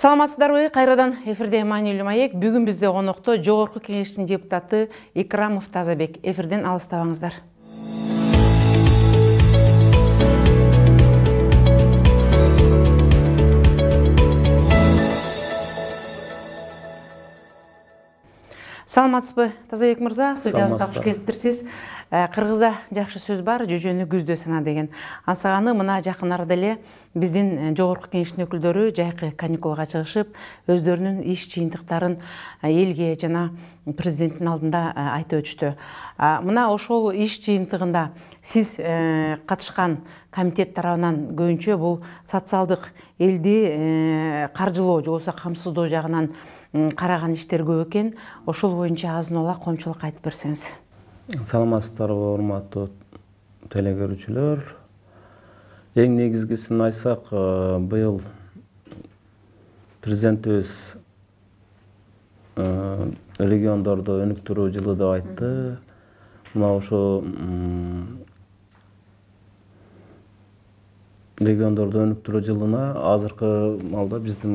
Саламатсыздарбы, кайрадан эфирде Маанилүү Маек. Бүгүн бизде конокто Жогорку Кеңештин депутаты Икрамов Тазабек. Эфирден алыстабаңыздар. Саламатсызбы, Тазабек мырза, студиябызга куш келиптирсиз. Кыргызда жакшы сөз бар, жөжөнү күздө сына деген. Ансаганы мына жакын арада эле биздин Жогорку Кеңештин өкүлдөрү жайкы каникулга чыгышып, өздөрүнүн иш жыйынтыктарын элге жана президенттин алдында айтып өтүштү. Мына ошол иш жыйынтыгында сиз катышкан комитет тарабынан көбүнчө бул социалдык элди каржылоо же болбосо камсыздоо жагынан караган иштер көп экен. Ошол боюнча азын-ола коомчулукка айтып берсеңиз. Саламатсыздарбы, урматтуу телекөрүүчүлөр. Эң негизгисин айтсак, быйыл президентибиз региондорду өнүктүрүү жылы деп айтты. Мына ошо региондорду өнүктүрүү жылына азыркы малда биздин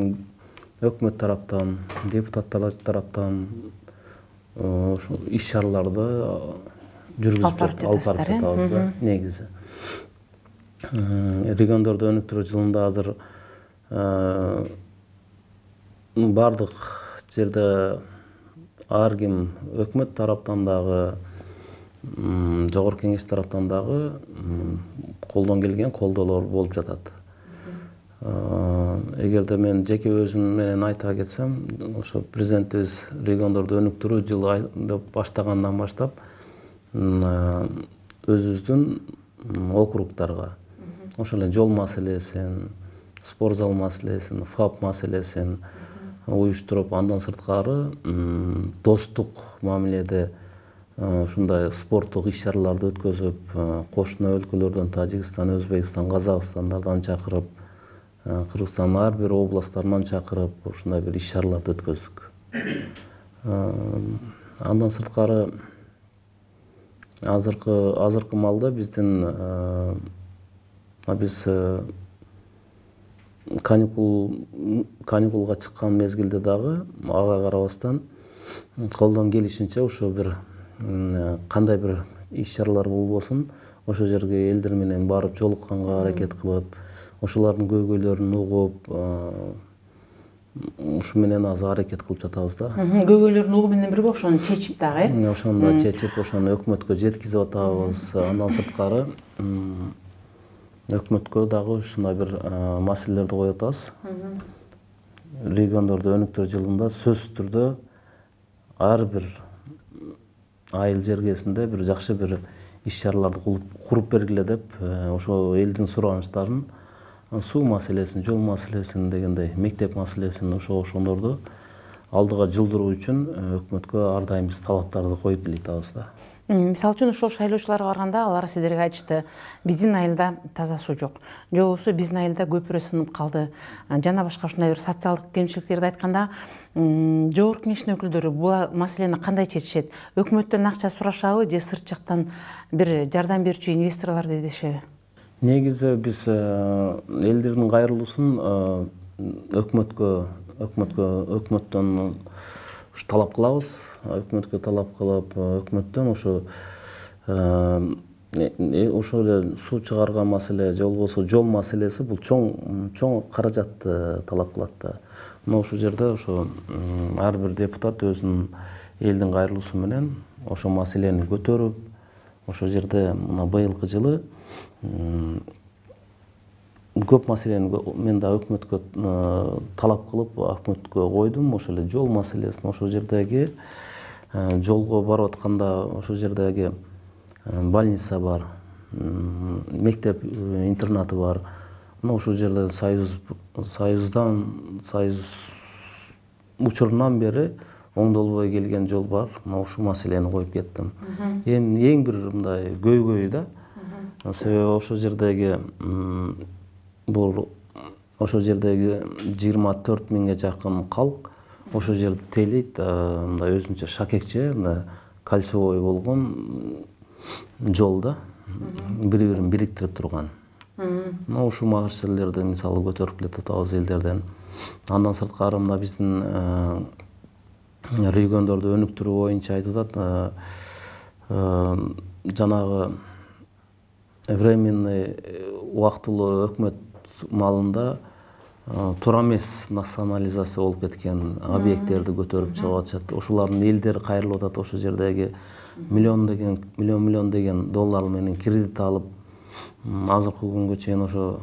өкмөт тараптан, депутаттар тараптан ошо иш-чараларды жүргүзүп алып жатабыз негизи. Региондорду өнүктүрүү жылында азыр бардык жерде ар ким өкмөт тараптан дагы, Жогорку Кеңеш тараптан дагы колдон келген колдоолор болуп жатат. Эгерде мен жеке өзүм менен айта кетсем, ошо президентибиз региондорду өнүктүрүү жылы деп баштагандан баштап өзүбүздүн округдарга ошол эле жол маселесин, спорт зал маселесин, ФАП маселесин уюштуруп, андан сырткары достук мамиледе ушундай спорттук иш-чараларды өткөзүп, кошуна өлкөлөрдөн Тажикстан, Өзбекстан, Казакстандардан чакырып, Кыргызстандын ар бир областтарынан чакырып, ушундай бир иш-чараларды өткөздүк. Андан сырткары азыркы малда биздин биз каникулга чыккан мезгилде дагы ага карабастан колдон келишинче ошо бир кандай бир иш-чаралар болбосун, ошол жерге элдер менен барып жолукканга аракет кылып, ошолордун көйгөйлөрүн угуп, ушу менен азыр аракет кылып жатабыз да. Көйгөйлөрүн угуу менен бирге ошону чечип дагы, ошону да чечип, ошону өкмөткө жеткизип атабыз. Андан сырткары өкмөткө дагы ушундай бир маселелерди коюп атабыз. Региондорду өнүктүрүү жылында сөзсүз түрдө ар бир айыл жергесинде бир жакшы бир иш-чараларды куруп бергиле деп, ошо элдин суранычтарын, суу маселесин, жол маселесин дегендей, мектеп маселесин ошондорду алдыга жылдыруу үчүн өкмөткө ар дайым биз талаптарды коюп келе атабыз да. Мисалы үчүн ошол шайлоочуларга барганда алар сиздерге айтышты, биздин айылда таза суу жок, же болбосо биздин айылда көпүрө сынып калды, жана башка ушундай бир социалдык кемчиликтерди айтканда, Жогорку Кеңештин өкүлдөрү бул маселени кандай чечишет? Өкмөттөн акча сурашабы же сырт жактан бир жардам берүүчү инвесторлорду издешеби? Негизи биз элдердин кайрылуусун өкмөттөн талап кылабыз. Өкмөткө талап кылып, өкмөттөн ошо эле суу чыгарган маселе же болбосо жол маселеси бул чоң каражатты талап кылат да. Мына ошол жерде ошо ар бир депутат өзүнүн элдин кайрылуусу менен ошо маселени көтөрүп, ошол жерде мына быйылкы жылы көп маселени мен да өкмөткө талап кылып, өкмөткө койдум. Ошол эле жол маселесин, ошол жердеги жолго барып атканда ошол жердеги больница бар, мектеп интернаты бар. Мына ошол жерде союз учурунан бери оңдолбой келген жол бар. Мына ушул маселени коюп кеттим. Эң бир мындай көйгөй да. Себеби ошол жердеги ошол жердеги 24 миңге жакын калк ошол жерди тейлейт, мындай өзүнчө шакекче, мындай кольцевой болгон жол да, бири-бирин бириктирип турган. Ушул маселелерди мисалы көтөрүп келе жатабыз элдерден. Андан сырткары мына биздин региондорду өнүктүрүү боюнча айтып атат, жанагы временный убактылуу өкмөт малында туура эмес национализация болуп кеткен объекттерди көтөрүп чыгып атышат. Ошолардын элдери кайрылып атат. Ошол жердеги миллион деген доллар менен кредит алып, азыркы күнгө чейин ошо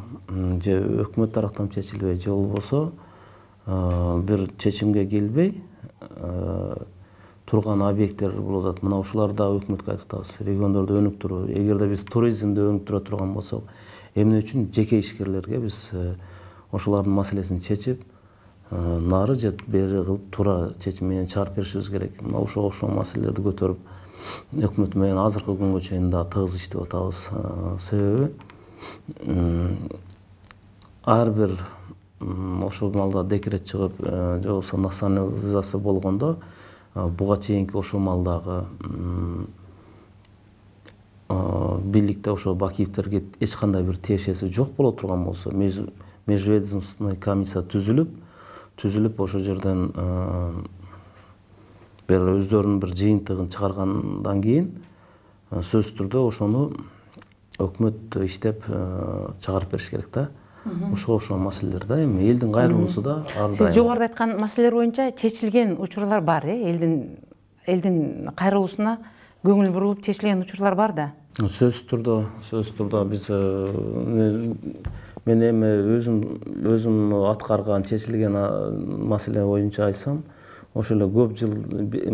же өкмөт тараптан чечилбей, же болбосо бир чечимге келбей турган объекттер болуп атат. Мына ушуларды дагы өкмөткө айтып атабыз. Региондорду өнүктүрүү. Эгерде биз туризмди өнүктүрө турган болсок, эмне үчүн жеке ишкерлерге биз ошолардын маселесин чечип, нары же бери кылып туура чечим менен чыгарып беришибиз керек. Мына ошол маселелерди көтөрүп, өкмөт менен азыркы күнгө чейин да тыгыз иштеп атабыз. Себеби ар бир ошол малда декрет чыгып, же болбосо национализация болгондо, буга чейинки ошол малдагы бийликте ошо Бакиевтерге эч кандай бир тиешеси жок боло турган болсо, межведомственный комиссия түзүлүп ошол жерден бир өздөрүнүн бир жыйынтыгын чыгаргандан кийин сөзсүз түрдө ошону өкмөт иштеп чыгарып бериш керек да. Ошол маселелер да, эми элдин кайрылуусу да ар дайым. Сиз жогоруда айткан маселелер боюнча чечилген учурлар бар, элдин кайрылуусуна көңүл бурулуп чечилген учурлар бар да. Сөзсүз түрдө биз мен эми өзүм аткарган чечилген маселе боюнча айтсам, ошол эле көп жыл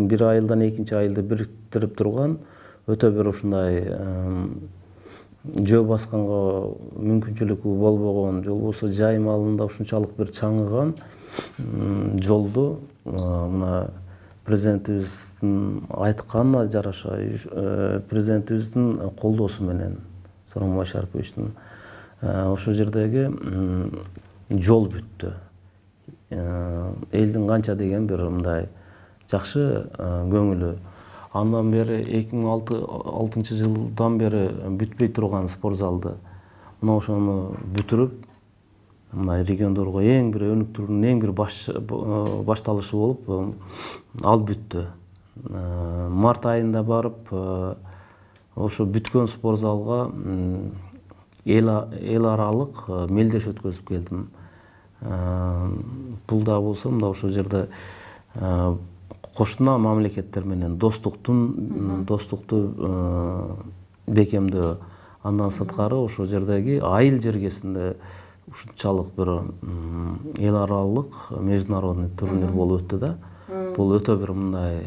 бир айылдан экинчи айылды бириктирип турган өтө бир ушундай жөө басканга мүмкүнчүлүгү болбогон, же болбосо жай маалында ушунчалык бир чаңыган жолду мына президентибиздин айтканына жараша, президентибиздин колдоосу менен, Сооронбай Шарыповичтин ошол жердеги жол бүттү. Элдин канча деген бир мындай жакшы көңүлү. Андан бери 2006 жылдан бери бүтпөй турган спорт залды мына ошону бүтүрүп, мына региондорго эң бир өнүктүрүүнүн эң бир башталышы болуп ал бүттү. Март айында барып ошо бүткөн спорт залга эл аралык мелдеш өткөзүп келдим. Бул да болсо мында ошол жерде кошуна мамлекеттер менен достукту бекемдөө. Андан сырткары ошол жердеги айыл жергесинде ушунчалык бир эл аралык международный турнир болуп өттү да. Бул өтө бир мындай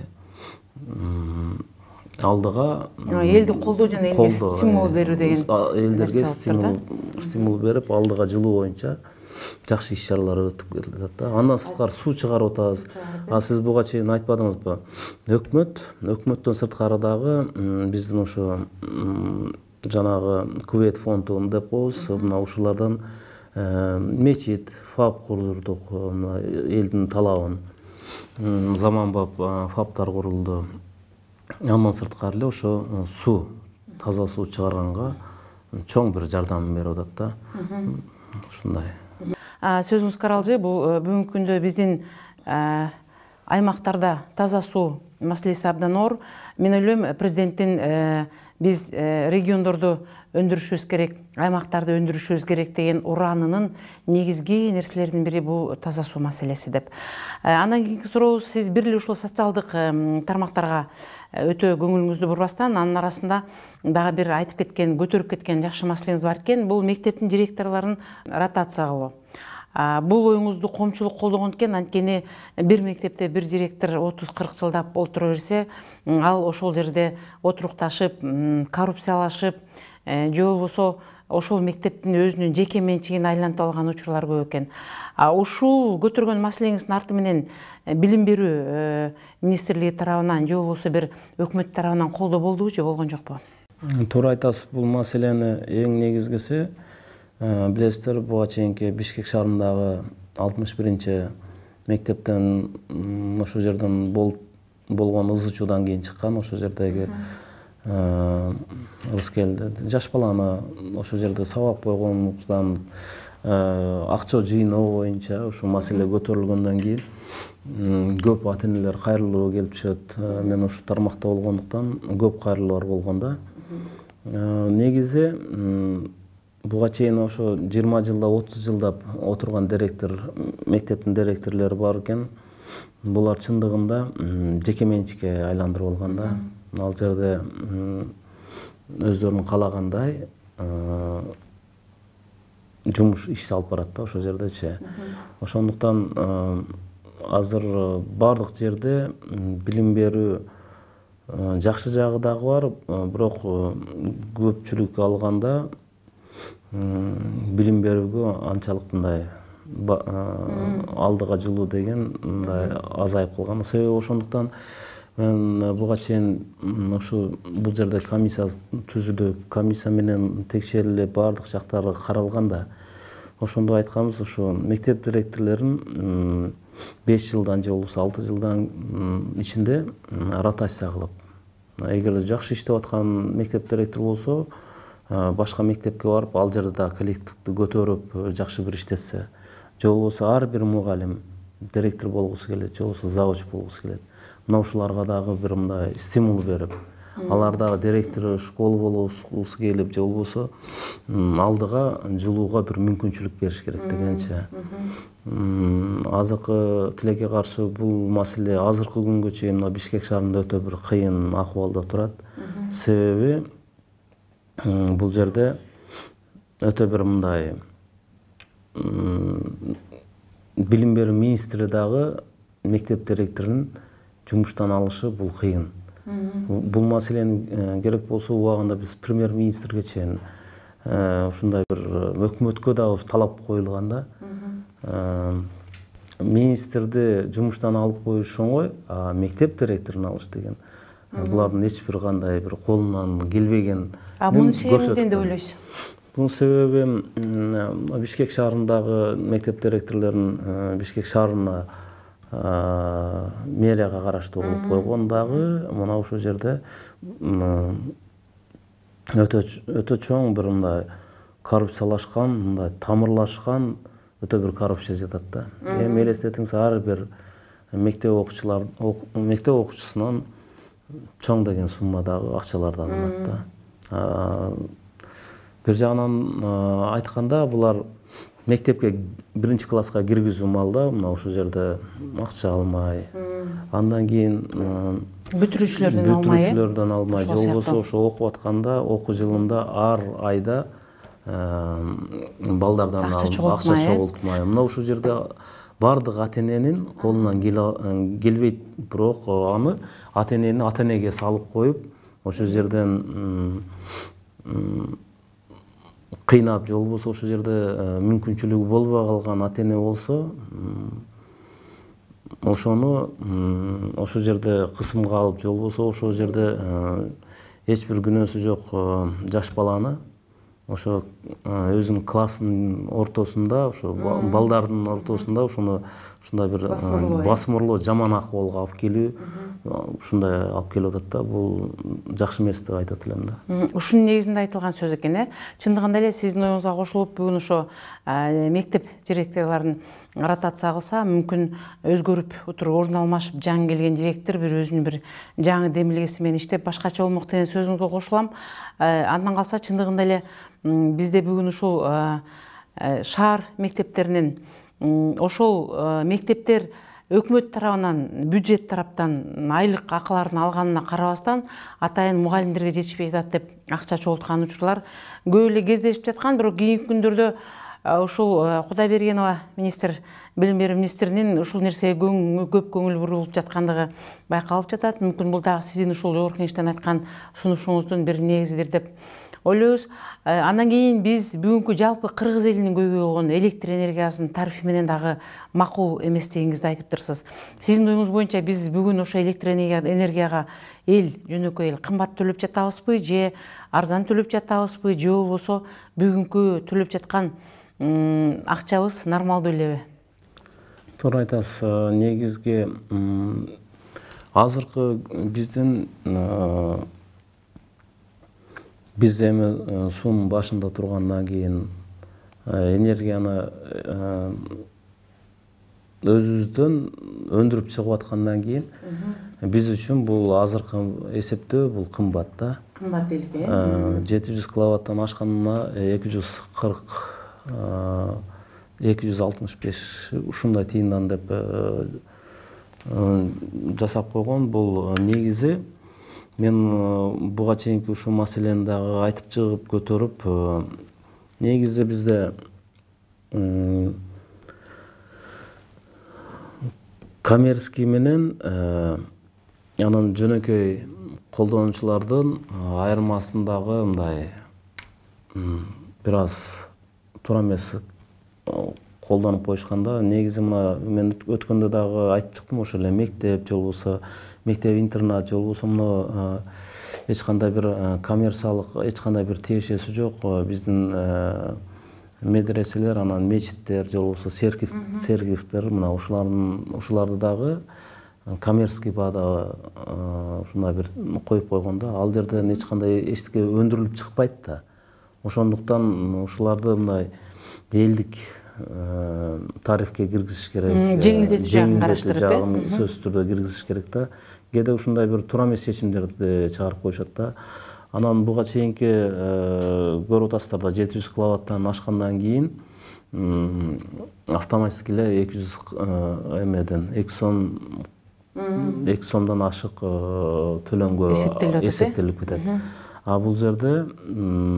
алдыга элди колдоо жана элге стимул берүү деген элдерге стимул берип, алдыга жылуу боюнча жакшы иш-чаралар өтүп келет да. Андан сырткары суу чыгарып атабыз. Сиз буга чейин айтпадыңызбы? Өкмөттөн сырткары дагы биздин ошо жанагы Кувейт фондун деп коебуз. Мына ушулардан мечит, ФАП курдук, элдин талабын. Заманбап ФАПтар курулду. Андан сырткары эле ошо таза суу чыгарганга чоң бир жардам берип атат да. Ушундай. Сөзүңүз каралжы, бул бүгүнкү күндө биздин аймактарда таза суу маселеси абдан оор. Мен ойлойм, президенттин биз региондорду өндүрүшүбүз керек, аймактарды өндүрүшүбүз керек деген ураанынын негизги нерселеринин бири бул таза суу маселеси деп. Андан кийинки сурообуз, сиз бир эле ушул социалдык тармактарга өтө көңүлүңүздү бурбастан, анын арасында дагы бир айтып кеткен, көтөрүп кеткен жакшы маселеңиз бар экен, бул мектептин директорлорун ротация кылуу. Бул оюңузду коомчулук колдогон экен, анткени бир мектепте бир директор 30-40 жылдап олтура берсе, ал ошол жерде отурукташып, коррупциялашып, же болбосо ошол мектептин өзүнүн жеке менчигине айлантып алган учурлар көп экен. Ушул көтөргөн маселеңиздин арты менен билим берүү министрлиги тарабынан же болбосо бир өкмөт тарабынан колдоо болдубу же болгон жокпу? Туура айтасыз, бул маселени эң негизгиси билесиздер, буга чейинки Бишкек шаарындагы 61 мектептен ошол жерден болгон ызы чуудан кийин чыккан, ошол жердеги келди. Жаш баланы ошол жерде сабап койгондуктан акча жыйноо боюнча ушу маселе көтөрүлгөндөн кийин көп ата-энелер кайрылуу келип түшөт. Мен ушу тармакта болгондуктан көп кайрылуулар болгон да. Негизи буга чейин ошо 20 жылда 30 жылдап отурган директор, мектептин директорлору бар экен. Булар чындыгында жеке менчикке айландырып алган да. Ал жерде өздөрүнүн каалагандай жумуш иш алып барат да ошол жердечи. Ошондуктан азыр бардык жерде билим берүү жакшы жагы дагы бар, бирок көпчүлүк алганда билим берүүгө анчалык мындай алдыга жылуу деген мындай азайып калган. Себеби ошондуктан мен буга чейин ушу бул жерде комиссия түзүлүп, комиссия менен текшерилип, бардык жактары каралганда ошондо айтканбыз, ушу мектеп директорлорун 5 жылдан же болбосо 6 жылдан ичинде ротация кылып, эгер жакшы иштеп аткан мектеп директору болсо, башка мектепке барып, ал жерде да коллективди көтөрүп, жакшы бир иштетсе, же болбосо ар бир мугалим директор болгусу келет, же болбосо завуч болгусу келет. Мына ушуларга дагы бир мындай стимул берип, алар дагы директор школа болгусу келип, же болбосо алдыга жылууга бир мүмкүнчүлүк бериш керек дегенче. Азыркы тилекке каршы бул маселе азыркы күнгө чейин Бишкек шаарында өтө бир кыйын акыбалда турат. Себеби бул жерде өтө бир мындай билим берүү министри дагы мектеп директорунун жумуштан алышы бул кыйын. Бул маселени керек болсо убагында биз премьер-министрге чейин ушундай бир өкмөткө дагы талап коюлган да. Министрди жумуштан алып коюш оңой, а мектеп директорун алыш деген булардын эч бир кандай бир колунан келбеген. Мунун себеби эмне деп ойлойсуз? Бунун себеби Бишкек шаарындагы мектеп директорлорун Бишкек шаарына мэрияга караштуу кылып койгон дагы мына ошол жерде өтө чоң бир мындай коррупциялашкан, мындай тамырлашкан өтө бир коррупция жатат да. Эми элестетиңиз, ар бир мектеп окуучусунан чоң деген суммадагы акчалардан алат да. Бир жагынан айтканда, булар мектепке 1-класска киргизүү маалда мына ошол жерде акча алмай, андан кийин бүтүрүүчүлөрдөн алмай, же болбосо ошо окуп атканда окуу жылында ар айда балдардан акча чогултмай. Мына ушул жерде бардык ата-эненин колунан келбейт, бирок аны ата-энени ата-энеге салып коюп, ошол жерден кыйнап, же болбосо ошол жерде мүмкүнчүлүгү болбой калган ата-эне болсо, ошону ошол жерде кысымга алып, же болбосо ошол жерде эч бир күнөөсү жок жаш баланы ошо өзүнүн класснын ортосунда, ошо балдардын ортосунда ошону ушундай бир басмырлоо, жаман акыбалга алып келүү, ушундай алып келип атат да. Бул жакшы эмес деп айтат элем да. Ушунун негизинде айтылган сөз экен, чындыгында эле сиздин оюңузга кошулуп, бүгүн ошо мектеп директорлорун ротация кылса, мүмкүн өзгөрүп отуруп орун алмашып жаңы келген директор бир өзүнүн бир жаңы демилгеси менен иштеп башкача болмок деген сөзүңүзгө кошулам. Андан калса чындыгында эле бизде бүгүн ушул шаар мектептеринин ошол мектептер өкмөт тарабынан, бюджет тараптан айлык акыларын алганына карабастан атайын мугалимдерге жетишпей жатат деп акча чогулткан учурлар көп эле кездешип жаткан. Бирок кийинки күндөрдө ушул Кудайбергенова министр, билим берүү министринин ушул нерсеге көп көңүл бурулуп жаткандыгы байкалып жатат. Мүмкүн бул дагы сиздин ушул жогорку кеңештен айткан сунушуңуздун бир негизидир деп ойлойбуз. Андан кийин биз бүгүнкү жалпы кыргыз элинин көйгөй болгон электр энергиясынын тарифи менен дагы макул эместигиңизди айтыптырсыз. Сиздин оюңуз боюнча биз бүгүн ошо электр энергияга жөнөкөй эл кымбат төлөп жатабызбы, же арзан төлөп жатабызбы, же болбосо бүгүнкү төлөп жаткан акчабыз нормалдуу элеби? Туура айтасыз. Негизги азыркы биздин Биз эми суунун башында тургандан кийин энергияны өзүбүздөн өндүрүп чыгып аткандан кийин биз үчүн бул азыркы эсептөө бул кымбат да. Кымбат белги. 700 киловаттан ашканына 240 265 ушундай тыйындан деп жасап койгон. Бул негизи мен буга чейинки ушул маселени дагы айтып чыгып көтөрүп, негизи бизде коммерческий менен анын жөнөкөй колдонуучулардын айырмасындагы мындай бир аз туура эмес колдонуп коюшканда, негизи мына мен өткөндө дагы айтып чыктым, ошол эле мектеп же болбосо мектеп-интернат же болбосо мына эч кандай бир коммерциялык эч кандай бир тиешеси жок биздин медреселер, анан мечиттер же болбосо церковьтер, мына ушуларды дагы коммерческий баада ушундай бир коюп койгондо, ал жерден эч кандай эчтеке өндүрүлүп чыкпайт да. Ошондуктан ушуларды мындай элдик тарифке киргизиш керек. Жеңилдетүү жагын караштырып, сөзсүз түрдө киргизиш керек да. Кээде ушундай бир туура эмес чечимдерди чыгарып коюшат да. Анан буга чейинки көрүп атасыздар да, 700 киловаттан ашкандан кийин автоматически эле 200 эмеден 2 сомдон ашык төлөнгө эсептелип кетет. А бул жерде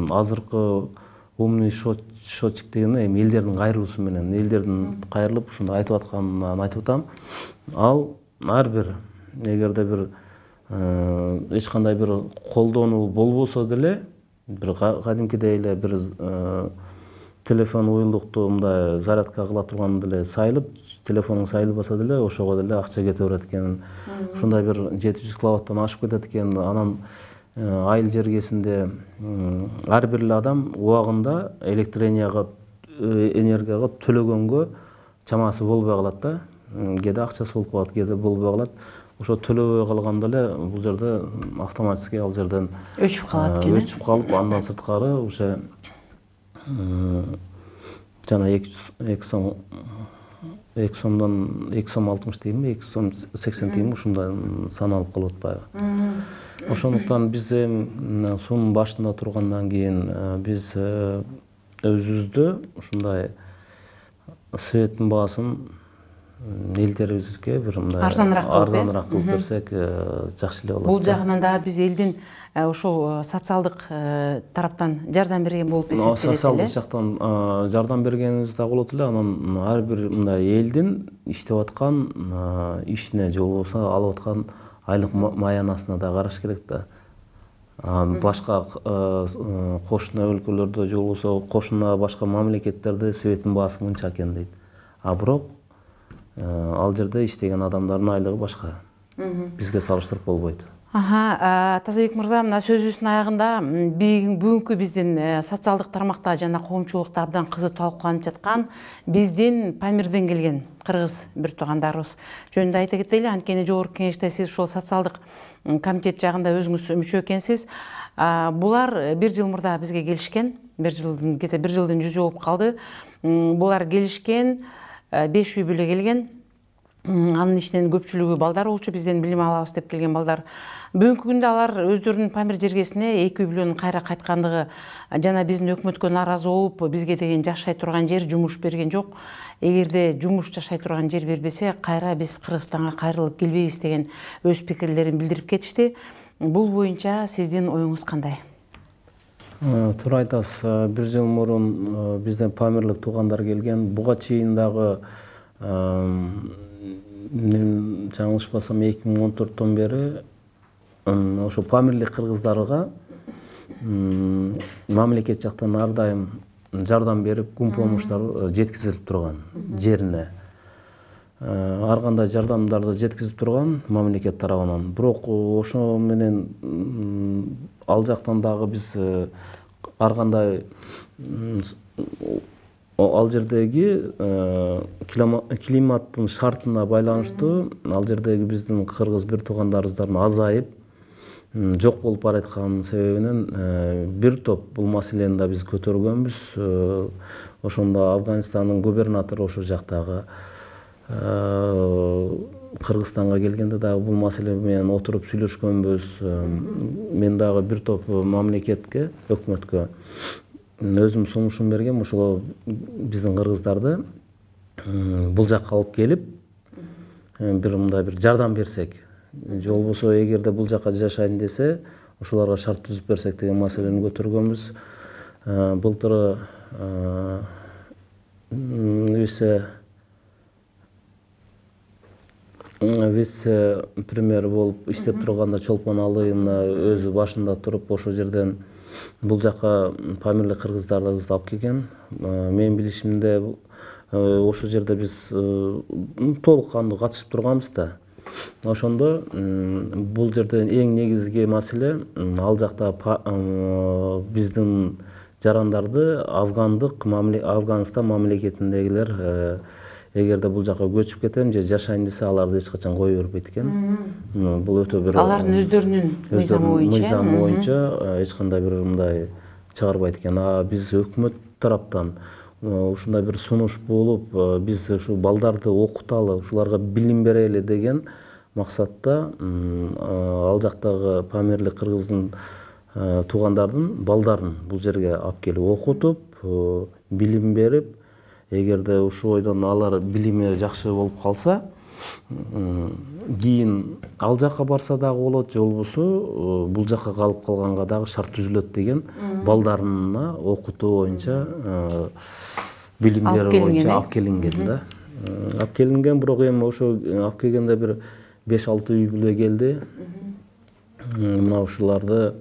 азыркы умный счетчик дегени эми элдердин кайрылуусу менен, элдердин кайрылып ушундай айтып атканынан айтып атам. Ал ар бир эгерде бир эч кандай бир колдонуу болбосо деле, бир кадимкидей эле бир телефон уюлдукту мындай зарядка кыла турган деле сайылып, телефонун сайылбаса деле ошого деле акча кете берет экен. Ушундай бир 700 киловаттан ашып кетет экен. Анан айыл жергесинде ар бир эле адам убагында электроэнергияга төлөгөнгө чамасы болбой калат да. Кээде акчасы болуп калат, кээде болбой калат. Ошо төлөбөй калганда эле бул жерде автоматически ал жерден өчүп калат экен. Өчүп калып, андан сырткары уже жана 2 сомдон 2 сом 60 тыйынбы, 2 сом 80 тыйын ушундай саналып калып атпайбы. Ошондуктан биз суунун башында тургандан кийин биз өзүбүздө ушундай светтин баасын элдерибизге бир мындай арзаныраак кылып берсек жакшы эле болот. Бул жагынан дагы биз элдин ошол социалдык тараптан жардам берген болуп эсептелет эле. Социалдык жактан жардам бергенибиз да болот эле. Анан ар бир мындай элдин иштеп аткан ишине же болбосо алып аткан айлык маянасына да караш керек да. Башка кошуна өлкөлөрдө же болбосо кошуна башка мамлекеттерде светтин баасы мынча экен дейт. А бирок ал жерде иштеген адамдардын айлыгы башка. Бизге салыштырып болбойт. Тазабек мырза, мына сөзүбүздүн аягында бүгүнкү биздин социалдык тармакта жана коомчулукта абдан кызуу талкууланып жаткан биздин Памирден келген кыргыз бир туугандарыбыз жөнүндө айта кетели. Анткени жогорку кеңеште сиз ушул социалдык комитет жагында өзүңүз мүчө экенсиз. Булар бир жыл мурда бизге келишкен, бир жылдын жүзү болуп калды. Булар келишкен, 5 үй бүлө келген. Анын ичинен көпчүлүгү балдар болчу, бизден билим алабыз деп келген балдар. Бүгүнкү күндө алар өздөрүнүн Памир жергесине 2 үй бүлөнүн кайра кайткандыгы жана биздин өкмөткө нааразы болуп, бизге деген жашай турган жер, жумуш берген жок. Эгерде жумуш жашай турган жер бербесе, кайра биз Кыргызстанга кайрылып келбейбиз деген өз пикирлерин билдирип кетишти. Бул боюнча сиздин оюңуз кандай? Туура айтасыз. Бир жыл мурун бизден Памирлик туугандар келген. Буга чейин дагы мен жаңылышпасам 2014төн бери ошо Памирлик кыргыздарга мамлекет жактан ар дайым жардам берип, күн помуштар жеткизилип турган жерине. Ар кандай жардамдарды жеткизип турган мамлекет тарабынан. Бирок ошо менен ал жактан дагы биз ар кандай ал жердеги климаттын шартына байланыштуу ал жердеги биздин кыргыз бир туугандарыбыздардын азайып, жок болуп бараткан себебинен бир топ бул маселени да биз көтөргөнбүз. Ошондо Афганистандын губернатору ошол жактагы Кыргызстанга келгенде дагы бул маселе менен отуруп сүйлөшкөнбүз. Мен дагы бир топ мамлекетке, өкмөткө өзүм сунушум бергем. Ошол биздин кыргыздарды бул жакка алып келип, бир мындай бир жардам берсек, же болбосо эгерде бул жакка жашайын десе, ошолорго шарт түзүп берсек деген маселени көтөргөнбүз. Былтыр вице-премьер болуп иштеп турганда Чолпон Алыйын өзү башында туруп, ошол жерден бул жакка памирлик кыргыздарыбызды алып келген. Менин билишимде ошол жерде биз толук кандуу катышып турганбыз да. Ошондо бул жерде эң негизги маселе ал жакта биздин жарандарды Афганистан мамлекетиндегилер эгерде бул жака көчүп кетем же жашайын десе, аларды эч качан кое бербейт экен. Бул өтө бир алардын өздөрүнүн мыйзамы боюнча эч кандай бир мындай чыгарбайт экен. Биз өкмөт тараптан ушундай бир сунуш болуп, биз ушу балдарды окуталы, ушуларга билим берели деген максатта ал жактагы памирлик кыргыздын туугандардын балдарын бул жерге алып келип окутуп, билим берип, эгерде ушул ойдон алар билими жакшы болуп калса, кийин ал жакка барса дагы болот, же болбосо бул жакка калып калганга дагы шарт түзүлөт деген балдарына окутуу боюнча, билим берүү боюнча алып келинген да. Алып келинген, бирок эми ошо алып келгенде бир 5-6 үй бүлө келди. Мына ушуларды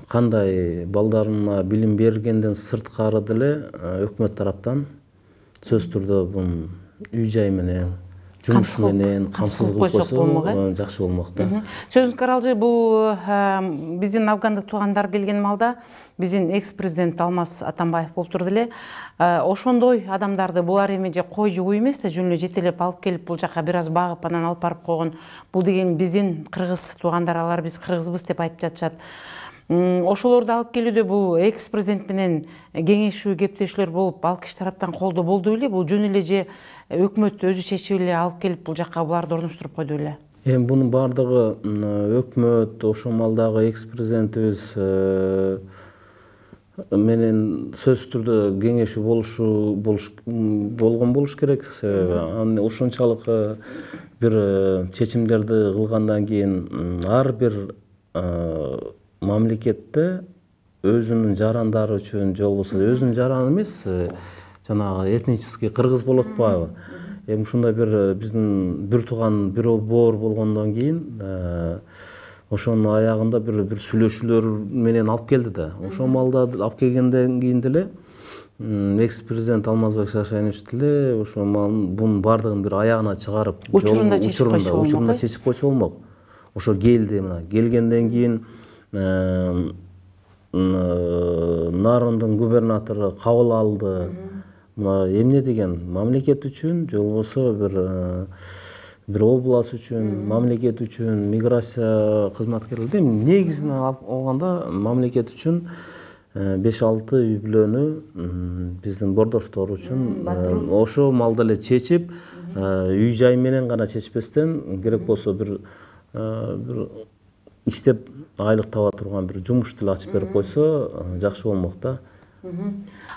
кандай балдарына билим бергенден сырткары деле өкмөт тараптан сөз түрдө бул үй жай менен, жумуш менен камсыз кылып койсо жакшы болмок да. Сөзүңүзгө аралжы, бул биздин афгандык туугандар келген малда биздин экс-президент Алмаз Атамбаев болуп турду эле. Ошондой адамдарды булар эми же кой же уй эмес да жөн эле жетелеп алып келип бул жака бир аз багып анан алып барып койгон. Бул деген биздин кыргыз туугандар, алар биз кыргызбыз деп айтып жатышат. Ошолорду алып келүүдө бул экс-президент менен кеңешүү, кептешүүлөр болуп, ал киши тараптан колдоо болду беле? Бул жөн эле же өкмөт өзү чечип эле алып келип бул жакка буларды орноштуруп койду беле? Эми бунун бардыгы өкмөт, ошол малдагы экс-президентибиз менен сөзсүз түрдө кеңешүү болгон болуш керек. Себеби ошончалык бир чечимдерди кылгандан кийин ар бир мамлекетте өзүнүн жарандары үчүн, же болбосо өзүнүн жараны эмес, жанагы этнический кыргыз болуп атпайбы? Эми ушундай бир биздин бир тууган, бир боор болгондон кийин ошонун аягында бир сүйлөшүүлөр менен алып келди да. Ошол малда алып келгенден кийин деле экс-президент Алмазбек Шаршенович деле ошол бунун бардыгын бир аягына чыгарып, учурунда чечип койсо болмок. Ошо келди, мына келгенден кийин Нарындын губернатору кабыл алды. Мына эмне деген мамлекет үчүн, же болбосо бир область үчүн, мамлекет үчүн, миграция кызматкерлери негизинен алганда мамлекет үчүн 5-6 үй бүлөнү биздин бордоштор үчүн ошо малда эле чечип, үй жай менен гана чечпестен, керек болсо бир иштеп айлык таба турган бир жумуш деле ачып берип койсо жакшы болмок да.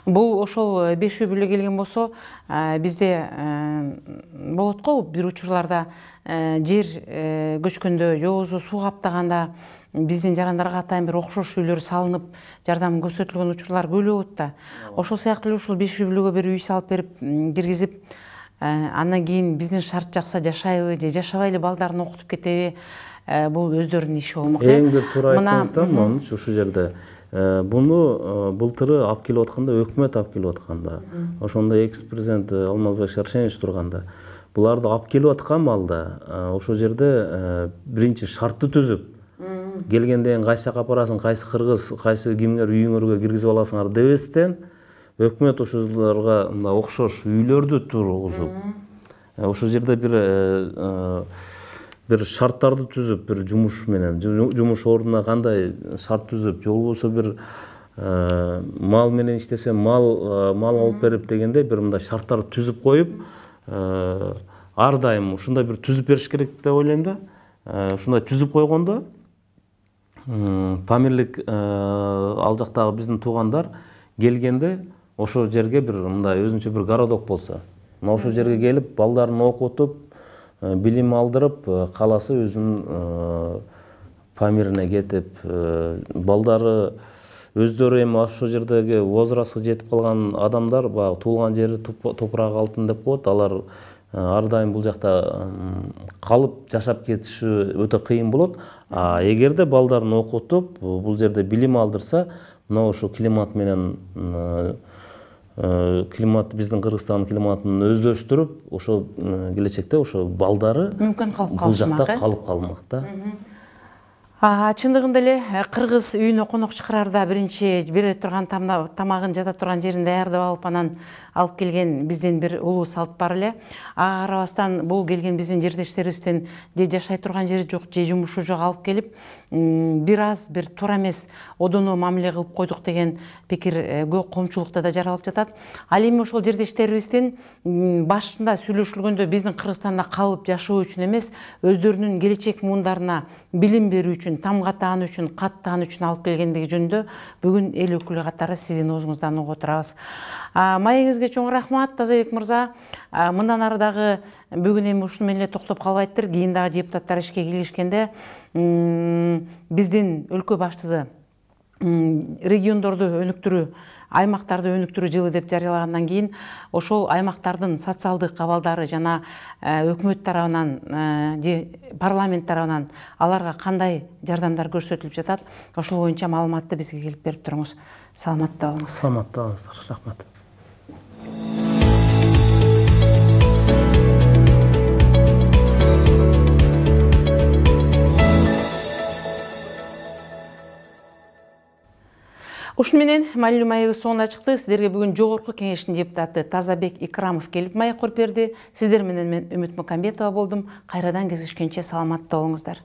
Бул ошол 5 үй бүлө келген болсо, бизде болот го бир учурларда жер көчкөндө же болбосо суу каптаганда биздин жарандарга атайын бир окшош үйлөр салынып, жардам көрсөтүлгөн учурлар көп болот да. Ошол сыяктуу ушул 5 үй бүлөгө бир үй салып берип, киргизип, андан кийин биздин шарт жакса жашайбы же жашабай эле балдарын окутуп кетеби? Бул өздөрүнүн иши болмок. Эң бир туура айттыңыз да, мынча ушул жерде. Буну былтыры алып келип атканда, өкмөт алып келип атканда, ошондо экс-президент Алмазбек Шаршенович турганда, буларды алып келип аткан малда, ошол жерде биринчи шартты түзүп, келгенден кийин кайсы жака барасың, кайсы кыргыз, кайсы кимдер үйүңөргө киргизип аласыңар дебестен, өкмөт ошолорго мындай окшош үйлөрдү тургузуп, ошол жерде бир бир шарттарды түзүп, бир жумуш менен жумуш ордуна кандай шарт түзүп, же болбосо бир мал менен иштесе мал алып берип дегендей бир мындай шарттарды түзүп коюп, ар дайым ушундай бир түзүп бериш керек деп ойлойм да. Ушундай түзүп койгондо Памирлик ал жактагы биздин туугандар келгенде ошол жерге бир мындай өзүнчө бир городок болсо, мына ошол жерге келип балдарын окутуп, билим алдырып, каласы өзүнүн Памирине кетип, балдары өздөрү эми ошол жердеги возрастка жетип калган адамдар, баягы туулган жери топурак алтын деп коет, алар ар дайым бул жакта калып жашап кетиши өтө кыйын болот. Эгерде балдарын окутуп, бул жерде билим алдырса, мына ошо климат менен биздин Кыргызстандын климатын өздөштүрүп, ошо келечекте ошо балдары мүмкүн калып бул жакта калып калмак да. Чындыгында эле кыргыз үйүнө конок чакырарда биринчи бере турган тамагын жата турган жерин даярдап алып, анан алып келген биздин бир улуу салт бар эле. Ага карабастан бул келген биздин жердештерибизден же жашай турган жери жок, же жумушу жок алып келип, бир аз бир туура эмес одоно мамиле кылып койдук деген пикир көп коомчулукта да жаралып жатат. Ал эми ошол жердештерибиздин башында сүйлөшүлгөндө биздин Кыргызстанда калып жашоо үчүн эмес, өздөрүнүн келечек муундарына билим берүү үчүн, тамгатаан үчүн, каттаан үчүн алып келгендиги жөнүндө бүгүн эл өкүлү катары сиздин оозуңуздан угуп отурабыз. Маегиңизге чоң рахмат, Тазабек мырза. Мындан ары дагы бүгүн эми ушуну менен эле токтоп калбайттыр. Кийин дагы депутаттар ишке киришкенде биздин өлкө башчысы региондорду өнүктүрүү, аймактарды өнүктүрүү жылы деп жарыялагандан кийин ошол аймактардын социалдык абалдары жана өкмөт тарабынан же парламент тарабынан аларга кандай жардамдар көрсөтүлүп жатат, ошол боюнча маалыматты бизге келип берип туруңуз. Саламатта болуңуз. Саламатта болуңуздар. Рахмат. Ушун менен маалымат маегибиз соңуна чыкты. Сиздерге бүгүн Жогорку Кеңештин депутаты Тазабек Икрамов келип маек коюп берди. Сиздер менен мен Үмүт Мукамбетова болдум. Кайрадан кездешкенче саламатта болуңуздар.